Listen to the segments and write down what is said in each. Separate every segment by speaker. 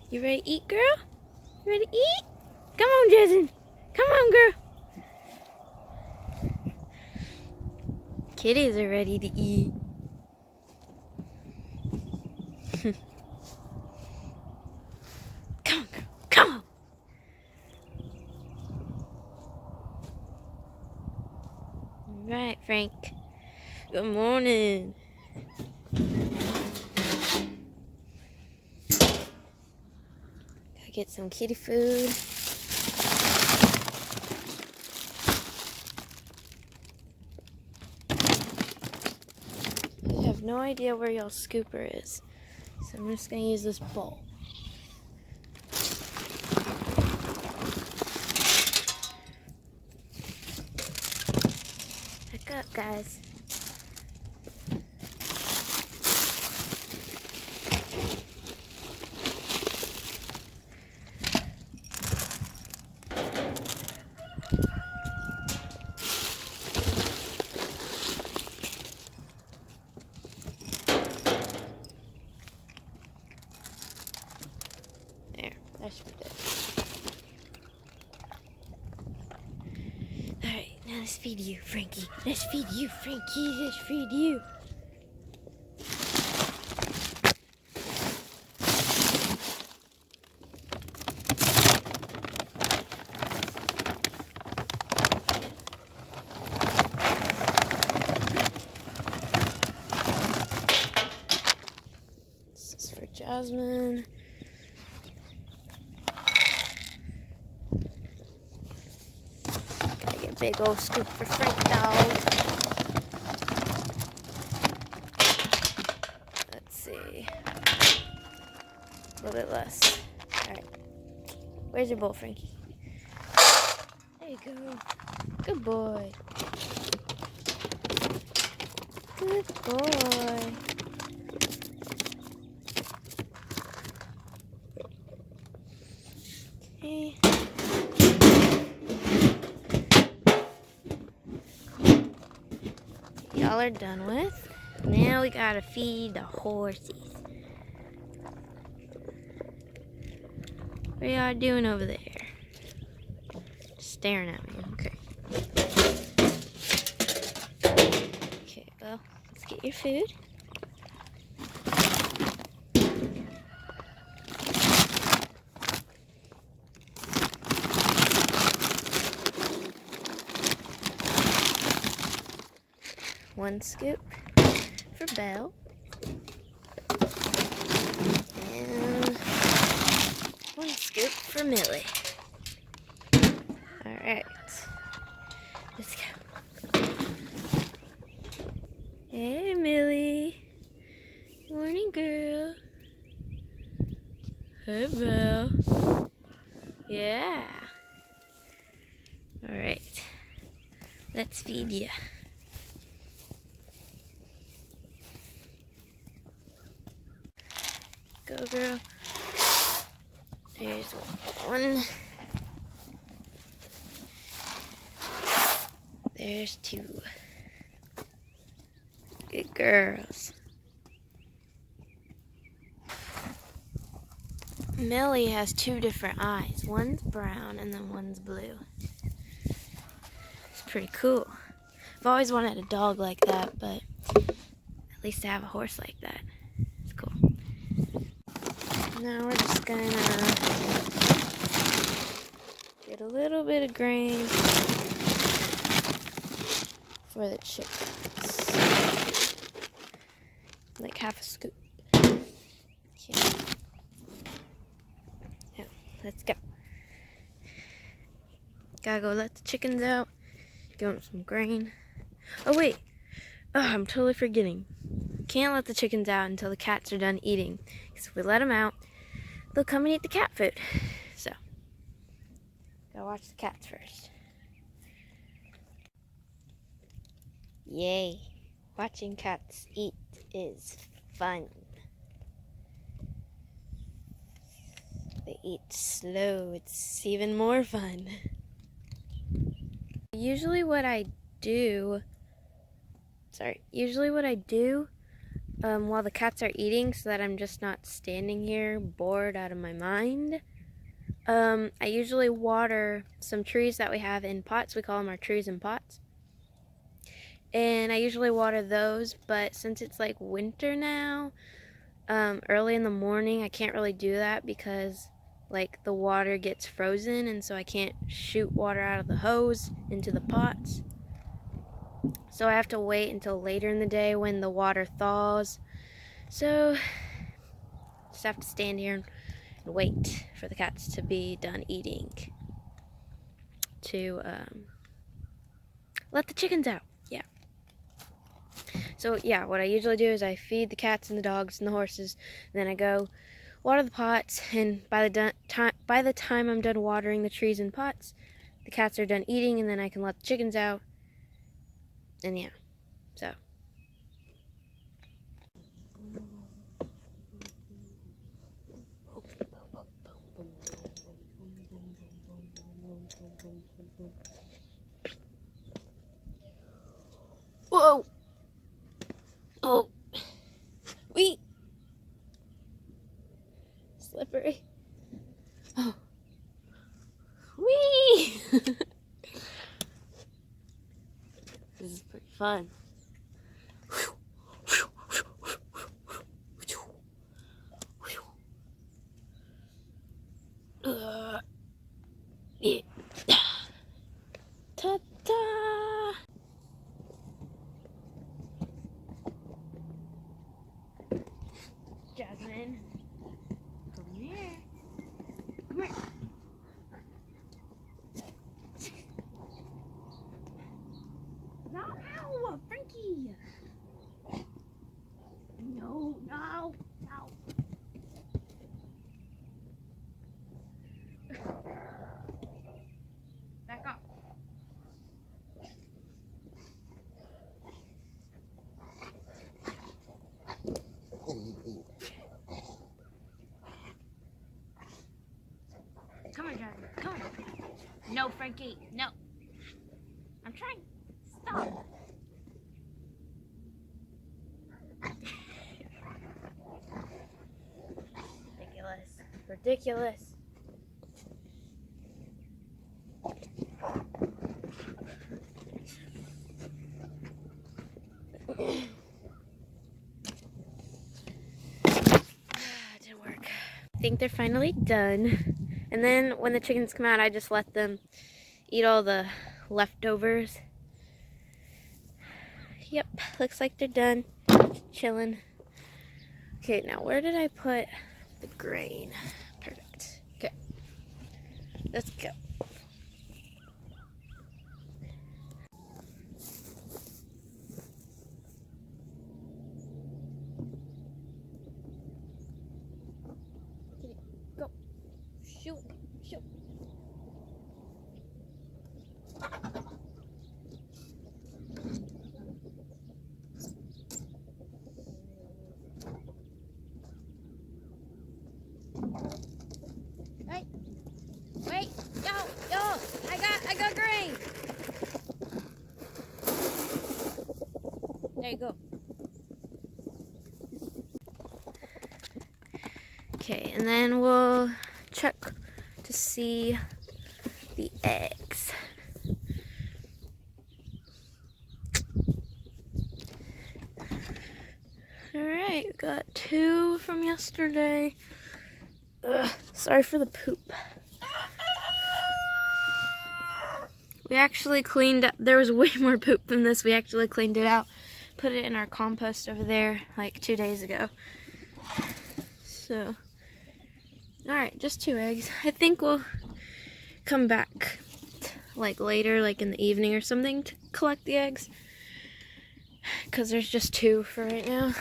Speaker 1: You ready to eat, girl? You ready to eat? Come on, Jason. Come on, girl. Kitties are ready to eat. Come on, girl. Come on. All right, Frank. Good morning. Gotta get some kitty food. I have no idea where y'all's scooper is, so I'm just gonna use this bowl. Back up, guys. That should be good. Alright, now let's feed you, Frankie. Let's feed you, Frankie. Let's feed you. This is for Jasmine. Big old scoop for Frank dog. Let's see. A little bit less. Alright. Where's your bowl, Frankie? There you go. Good boy. Good boy. Okay. Y'all are done with. Now we gotta feed the horses. What y'all doing over there? Just staring at me. Okay. Okay, well, let's get your food. One scoop for Belle. And one scoop for Millie. Alright. Let's go. Hey, Millie. Morning, girl. Hey, Belle. Yeah. Alright. Let's feed you. Go, girl. There's one. There's two. Good girls. Millie has two different eyes. One's brown and then one's blue. It's pretty cool. I've always wanted a dog like that, but at least I have a horse like that. It's cool. Now we're just gonna get a little bit of grain for the chickens. Like half a scoop. Okay. Now, let's go. Gotta go let the chickens out. Give them some grain. Oh wait. Oh, I'm totally forgetting. Can't let the chickens out until the cats are done eating. Because if we let them out, they'll come and eat the cat food. So, gotta watch the cats first. Yay. Watching cats eat is fun. They eat slow. It's even more fun. Usually what I do while the cats are eating so that I'm just not standing here bored out of my mind. I usually water some trees that we have in pots. We call them our trees in pots. And I usually water those, but since it's like winter now, early in the morning, I can't really do that because like the water gets frozen, and so I can't shoot water out of the hose into the pots. So I have to wait until later in the day when the water thaws. So just have to stand here and wait for the cats to be done eating to let the chickens out. Yeah. So yeah, what I usually do is I feed the cats and the dogs and the horses, and then I go water the pots, and by the time I'm done watering the trees and pots, the cats are done eating, and then I can let the chickens out. And yeah, so. Whoa! Oh! Wee! Slippery. Oh. Wee! This is pretty fun. Yeah. Ta-ta! Jasmine, come here. Come here. No, ow, Frankie. No, no, no. Back up. Come on, Jasmine. Come on. No, Frankie. No. I'm trying. Stop. Ridiculous. Ridiculous. Didn't work. I think they're finally done. And then when the chickens come out, I just let them eat all the leftovers. Yep, looks like they're done. Chilling. Okay, now where did I put the grain? Perfect. Okay, let's go. Go. Shoot. Shoot. Hey. Wait. Yo. I got grain. There you go. Okay, and then we'll check to see the eggs. Alright, we got 2 from yesterday. Ugh, sorry for the poop. We actually cleaned up, there was way more poop than this. We actually cleaned it out, put it in our compost over there like 2 days ago. So, alright, just 2 eggs. I think we'll come back like later, like in the evening or something, to collect the eggs. Because there's just 2 for right now.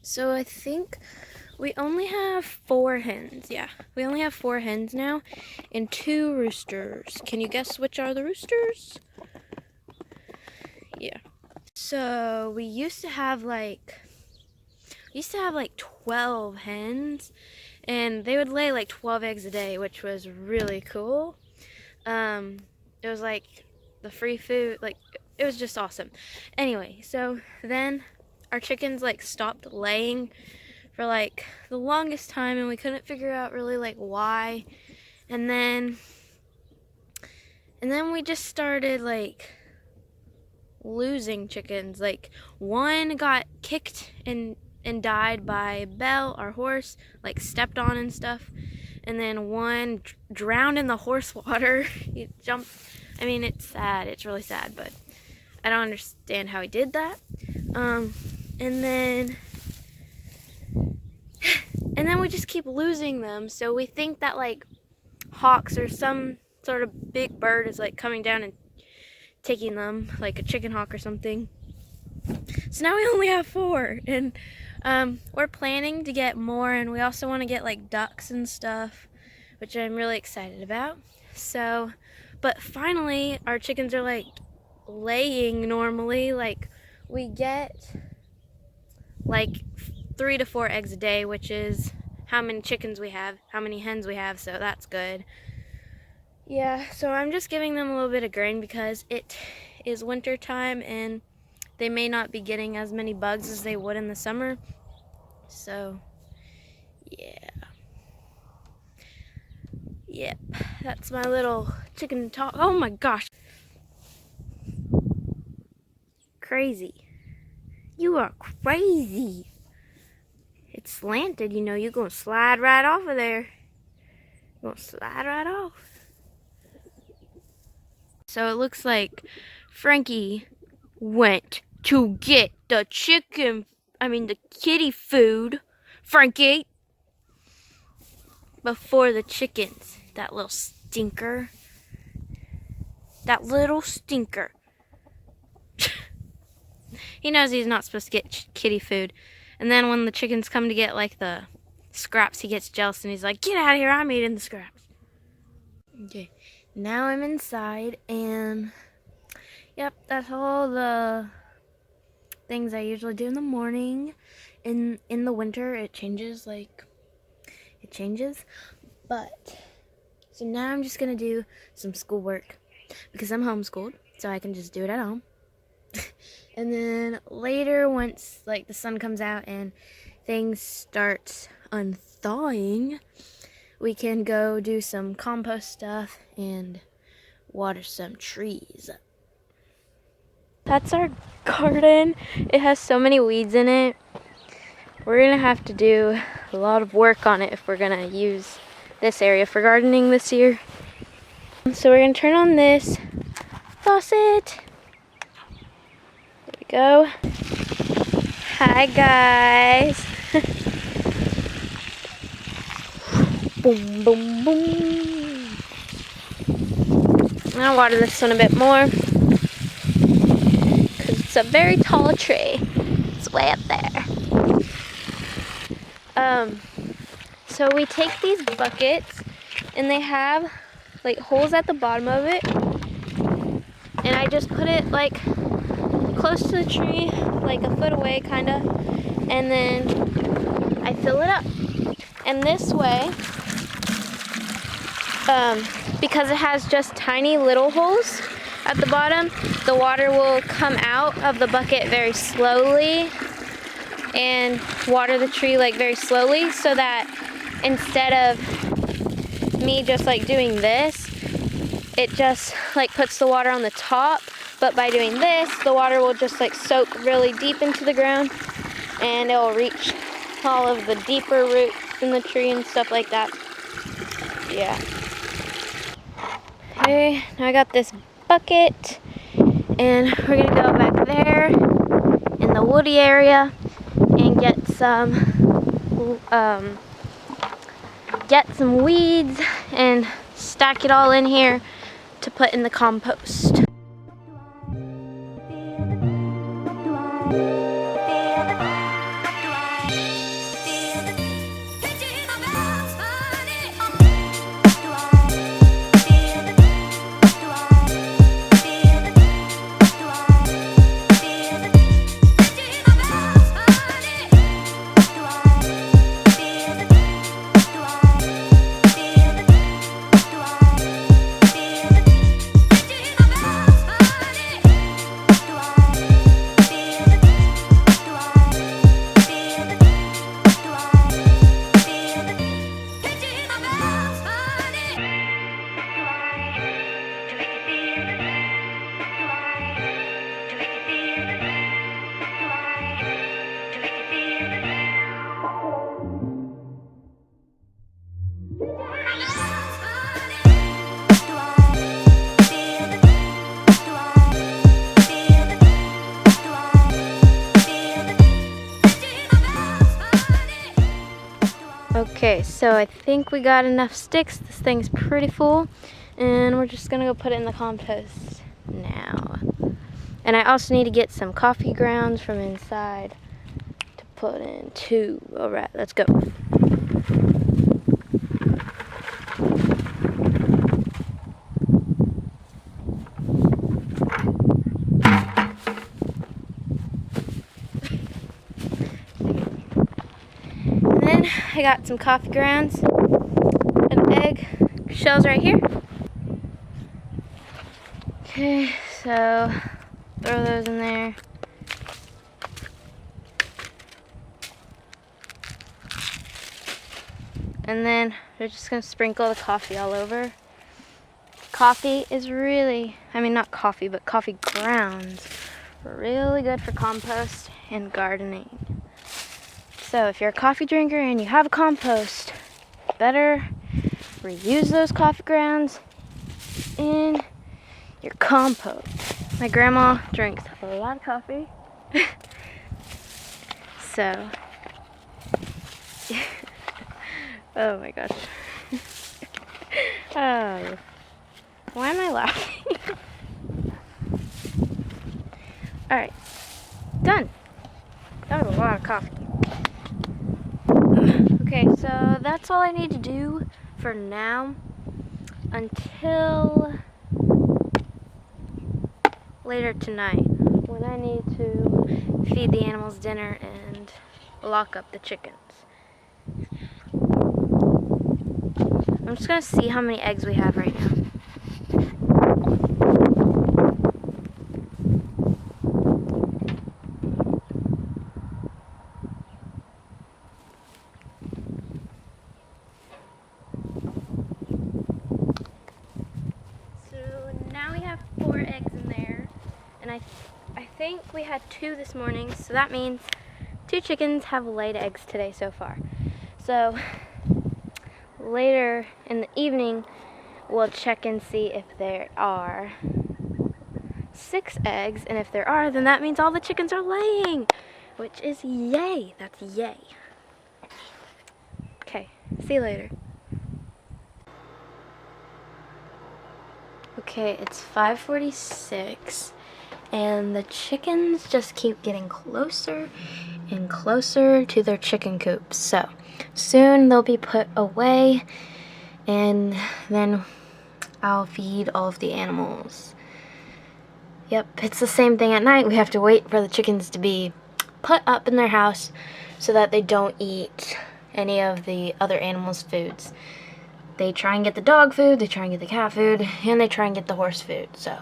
Speaker 1: So I think we only have 4 hens. Yeah, we only have 4 hens now and 2 roosters. Can you guess which are the roosters? Yeah. So we used to have like 12 hens, and they would lay like 12 eggs a day, which was really cool. It was like the free food, like it was just awesome. Anyway, so then our chickens like stopped laying for like the longest time, and we couldn't figure out really like why. And then we just started like losing chickens. Like one got kicked and died by Belle, our horse, like stepped on and stuff. And then one drowned in the horse water. He jumped. I mean, it's sad. It's really sad, but I don't understand how he did that. And then we just keep losing them. So we think that like hawks or some sort of big bird is like coming down and taking them, like a chicken hawk or something. So now we only have 4, and we're planning to get more, and we also want to get like ducks and stuff, which I'm really excited about. So, but finally our chickens are like laying normally. Like we get like 3 to 4 eggs a day, which is how many chickens we have, how many hens we have, so that's good. Yeah, so I'm just giving them a little bit of grain because it is winter time and they may not be getting as many bugs as they would in the summer. So, yeah. Yep, that's my little chicken talk. Oh my gosh. Crazy. You are crazy. It's slanted, you know, you're gonna slide right off of there. You're gonna slide right off. So it looks like Frankie went to get the the kitty food, Frankie, before the chickens. That little stinker. That little stinker. He knows he's not supposed to get kitty food. And then when the chickens come to get like the scraps, he gets jealous and he's like, "Get out of here, I'm eating the scraps." Okay, now I'm inside, and yep, that's all the things I usually do in the morning. In the winter, it changes, but so now I'm just gonna do some schoolwork because I'm homeschooled, so I can just do it at home. And then later, once like the sun comes out and things start unthawing, we can go do some compost stuff and water some trees. That's our garden. It has so many weeds in it. We're gonna have to do a lot of work on it if we're gonna use this area for gardening this year. So we're gonna turn on this faucet. There we go. Hi guys. Boom, boom, boom. I'll water this one a bit more because it's a very tall tree. It's way up there. So we take these buckets and they have like holes at the bottom of it, and I just put it like close to the tree, like a foot away kinda, and then I fill it up. And this way, because it has just tiny little holes at the bottom, the water will come out of the bucket very slowly and water the tree like very slowly, so that instead of me just like doing this, it just like puts the water on the top. But by doing this, the water will just like soak really deep into the ground, and it will reach all of the deeper roots in the tree and stuff like that. Yeah. Okay, now I got this bucket, and we're gonna go back there in the woody area and get some weeds and stack it all in here to put in the compost. Okay, so I think we got enough sticks. This thing's pretty full, and we're just gonna go put it in the compost now. And I also need to get some coffee grounds from inside to put in too. All right, let's go. And then I got some coffee grounds, an egg, shells right here. Okay, so throw those in there. And then we're just gonna sprinkle the coffee all over. Coffee is really, not coffee, but coffee grounds, really good for compost and gardening. So if you're a coffee drinker and you have a compost, better reuse those coffee grounds in your compost. My grandma drinks a lot of coffee. So, oh my gosh. Oh, why am I laughing? Alright, done. That was a lot of coffee. Okay, so that's all I need to do for now until later tonight when I need to feed the animals dinner and lock up the chickens. I'm just gonna see how many eggs we have right now. So now we have 4 eggs in there, and I think we had 2 this morning, so that means 2 chickens have laid eggs today so far. So later in the evening, we'll check and see if there are 6 eggs, and if there are, then that means all the chickens are laying, which is yay. That's yay. Okay, see you later. Okay, it's 5:46, and the chickens just keep getting closer and closer to their chicken coops. So soon they'll be put away, and then I'll feed all of the animals. Yep, it's the same thing at night. We have to wait for the chickens to be put up in their house so that they don't eat any of the other animals' foods. They try and get the dog food, they try and get the cat food, and they try and get the horse food, so.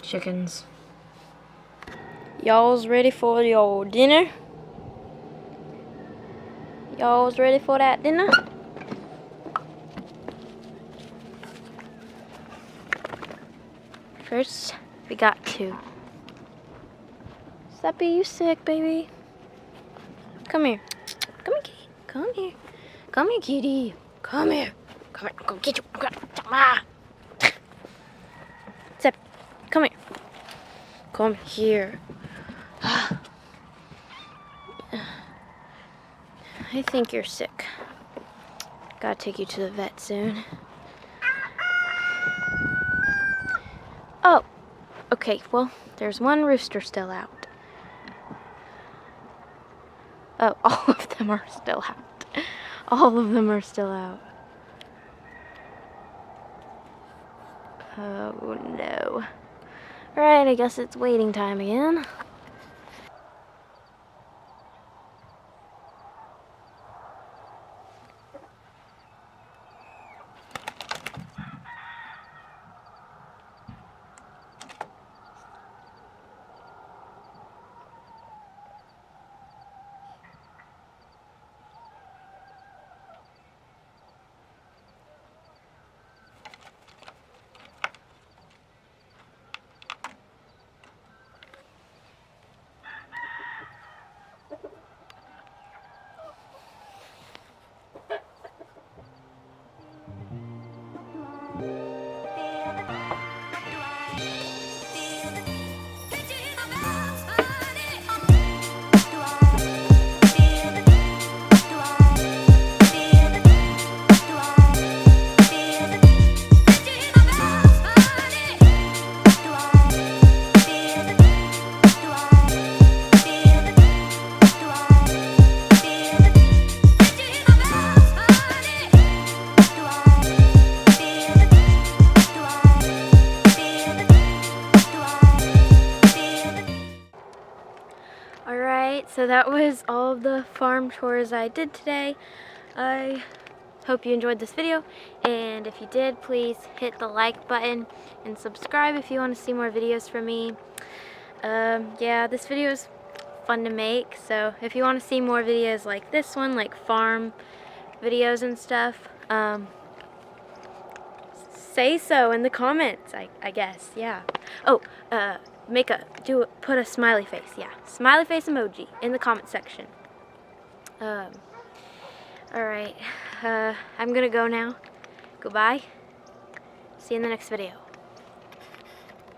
Speaker 1: Chickens. Y'all's ready for your dinner? Y'all's ready for that dinner? First, we got 2. Steppy, you sick, baby? Come here. Come here, kitty. Come here. Come here, kitty. Come here. Come here. Go get you. Ah. Step. Come here. Come here. I think you're sick. Gotta take you to the vet soon. Oh, okay, well, there's one rooster still out. Oh, all of them are still out. All of them are still out. Oh, no. Alright, I guess it's waiting time again. so that was all of the farm chores I did today. I hope you enjoyed this video, and if you did, please hit the like button and subscribe if you want to see more videos from me. Yeah, this video is fun to make, so if you want to see more videos like this one, like farm videos and stuff, say so in the comments, I guess, yeah. Oh, put a smiley face, yeah. Smiley face emoji in the comment section. Alright, I'm gonna go now. Goodbye. See you in the next video.